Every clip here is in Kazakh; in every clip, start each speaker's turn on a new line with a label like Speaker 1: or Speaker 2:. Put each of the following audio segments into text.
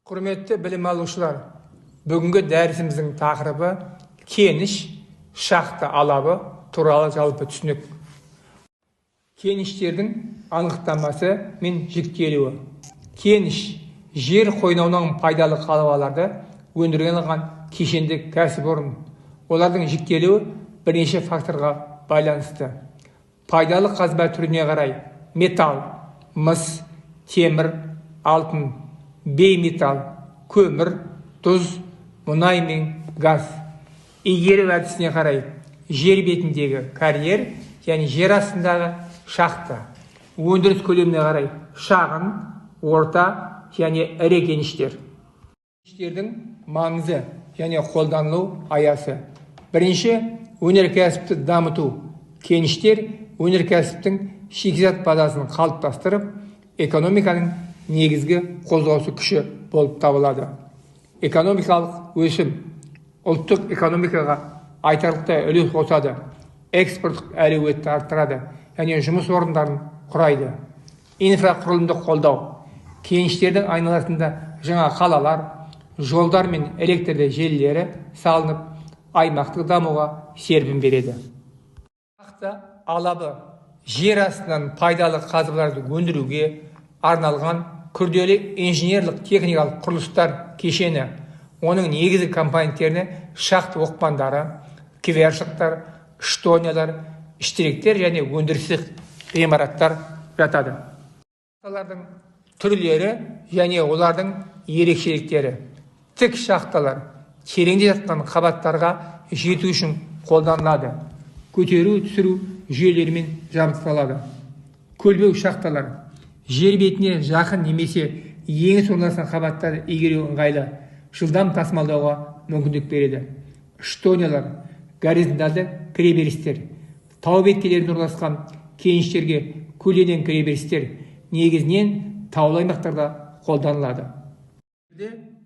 Speaker 1: Құрметті білім алушылар, бүгінгі дәрісіміздің тақырыбы кеніш, шахта алабы туралы жалпы түсінік. Кеніштердің анықтамасы мен жіктелуі. Кеніш жер қойнауынан пайдалы қалбаларды өндірген алған кешенді кәсіпорын. Олардың жіктелуі бірнеше факторға байланысты. Пайдалы қазба түріне қарай металл, мыс, темір, алтын, бейметалл, көмір, тұз, мұнай мен газ. Игеру әдісіне қарай жер бетіндегі карьер, яғни жер астындағы шахта. Өндіріс көлеміне қарай шағын, орта, және ірі кеніштер. Кеніштердің маңызы және қолданылу аясы. Бірінші, өнеркәсіпті дамыту. Кеніштер өнеркәсіптің шикізат базасын қалыптастырып, экономиканың негізгі қозғаушы күші болып табылады. Экономикалық өсім ұлттық экономикаға айтарлықтай үлес қосады, экспорттық әлеуетті арттырады, және жұмыс орындарын құрайды. Инфрақұрылымдық қолдау. Кеніштердің айналасында жаңа қалалар, жолдар мен электрді желілері салынып, аймақтық дамуға серпін береді. Шахта алабы жер астынан пайдалы қазбаларды өндіруге арналған күрделі инженерлік техникалық құрылыстар кешені. Оның негізгі компоненттеріне шахта оқпандары, квершықтар, штонялар, іштеректер және өндірістік ғимараттар жатады. Шахталардың түрлері және олардың ерекшеліктері. Тік шахталар тереңде жатқан қабаттарға жету үшін қолданылады. Көтеру, түсіру жүйелерімен жабдықталады. Көлбеу шахталар жер бетіне жақын немесе ең орналасқан қабаттарды игеру ыңғайлы, жылдам тасымалдауға мүмкіндік береді. Штонялар горизонталды кіреберістер. Тау беткейлерінде орналасқан кеніштерге көлденең кіреберістер негізінен таулы аймақтарда қолданылады.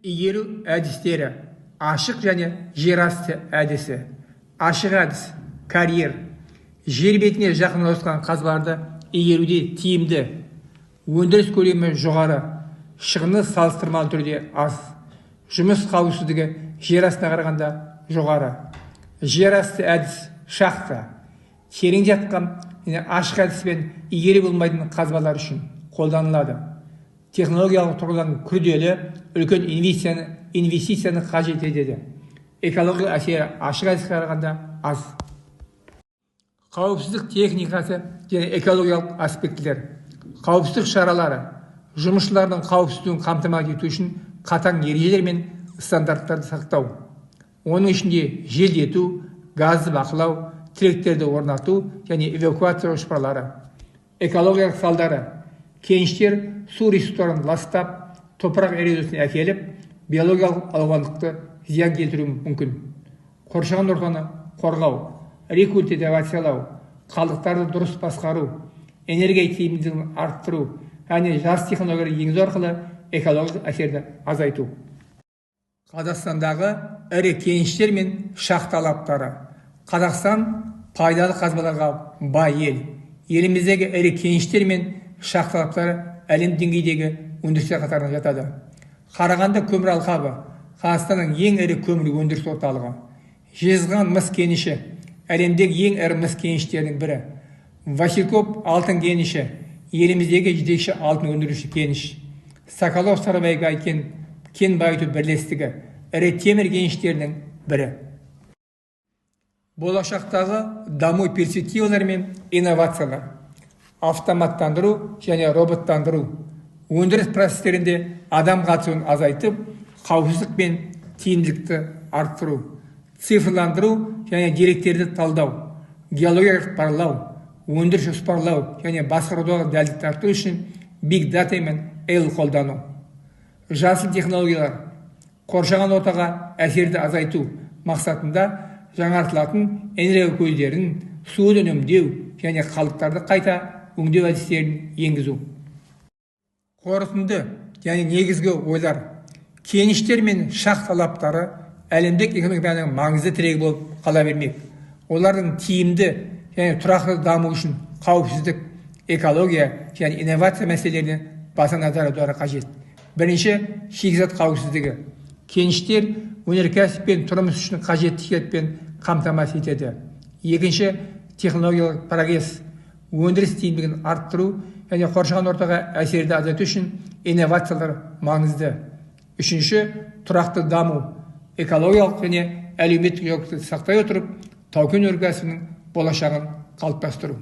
Speaker 1: Игеру әдістері. Ашық және жер асты әдісі. Ашық әдіс карьер. Жер бетіне жақын орналасқан қазбаларды игеруде тиімді. Өндіріс көлемі жоғары, шығыны салыстырмалы түрде аз. Жұмыс қауіпсіздігі жер астына қарағанда жоғары. Жер асты әдіс шахта. Терең жатқан ашық әдіспен игере болмайтын қазбалар үшін қолданылады. Технологиялық тұрғыдан күрделі, үлкен инвестицияны қажет етеді. Экологиялық әсері ашық әдіске қарағанда аз. Қауіпсіздік техникасы және экологиялық аспектілер. Қауіпсіздік шаралары. Жұмысшылардың қауіпсіздігін қамтамасыз ету үшін қатаң ережелер мен стандарттарды сақтау. Оның ішінде желдету, газды бақылау, тіректерді орнату және эвакуация жоспарлары. Экологиялық салдары. Кеніштер су ресурстарын ластап, топырақ эрозиясына әкеліп, биологиялық алуандылықты зиян келтіруі мүмкін. Қоршаған ортаны қорғау, рекультивациялау, қалдықтарды дұрыс басқару, энергия тиімділігін арттыру, және жас технологияларды енгізу арқылы экологиялық әсерді азайту. Қазақстандағы ірі кеніштер мен шахта алаптары. Қазақстан пайдалы қазбаларға бай ел. Еліміздегі ірі кеніштер мен шахта алаптары әлем деңгейдегі өндірістер қатарына жатады. Қарағанды көмір алқабы Қазақстанның ең ірі көмір өндіріс орталығы. Жезқазған мыс кеніші әлемдегі ең ірі мыс кеніштердің бірі. Васильков алтын кеніші еліміздегі жетекші алтын өндіруші кеніш. Соколов Сарыбай кен байыту бірлестігі ірі темір кеніштерінің бірі. Болашақтағы даму перспективалары мен инновациялар. Автоматтандыру және роботтандыру. Өндіріс процестерінде адам қатысуын азайтып, қауіпсіздік пен тиімділікті арттыру. Цифрландыру және деректерді талдау. Геологиялық барлау, өндіріс жоспарлау және басқарудағы дәлдікті арттыру үшін Big Data мен AI қолдану. Жасыл технологиялар. Қоршаған ортаға әсерді азайту мақсатында жаңартылатын энергия көздерін, суды үнемдеу және қалдықтарды қайта өңдеу әдістерін енгізу. Қорытынды және негізгі ойлар. Кеніштер мен шахта алаптары әлемдік экономиканың маңызды тірегі болып қала бермек. Олардың тиімді және тұрақты даму үшін қауіпсіздік, экология және инновация мәселелеріне баса назар аудару қажет. Бірінші, шикізат қауіпсіздігі. Кеніштер өнеркәсіп пен тұрмыс үшін қажетті шикізатпен қамтамасыз етеді. Екінші, технологиялық прогресс. Өндіріс тиімділігін арттыру және қоршаған ортаға әсерді азайту үшін инновациялар маңызды. Үшінші, тұрақты даму. Экологиялық және әлеуметтік жауапкершілікті сақтай отырып, тау-кен өнеркәсібінің болашағын қалыптастыру.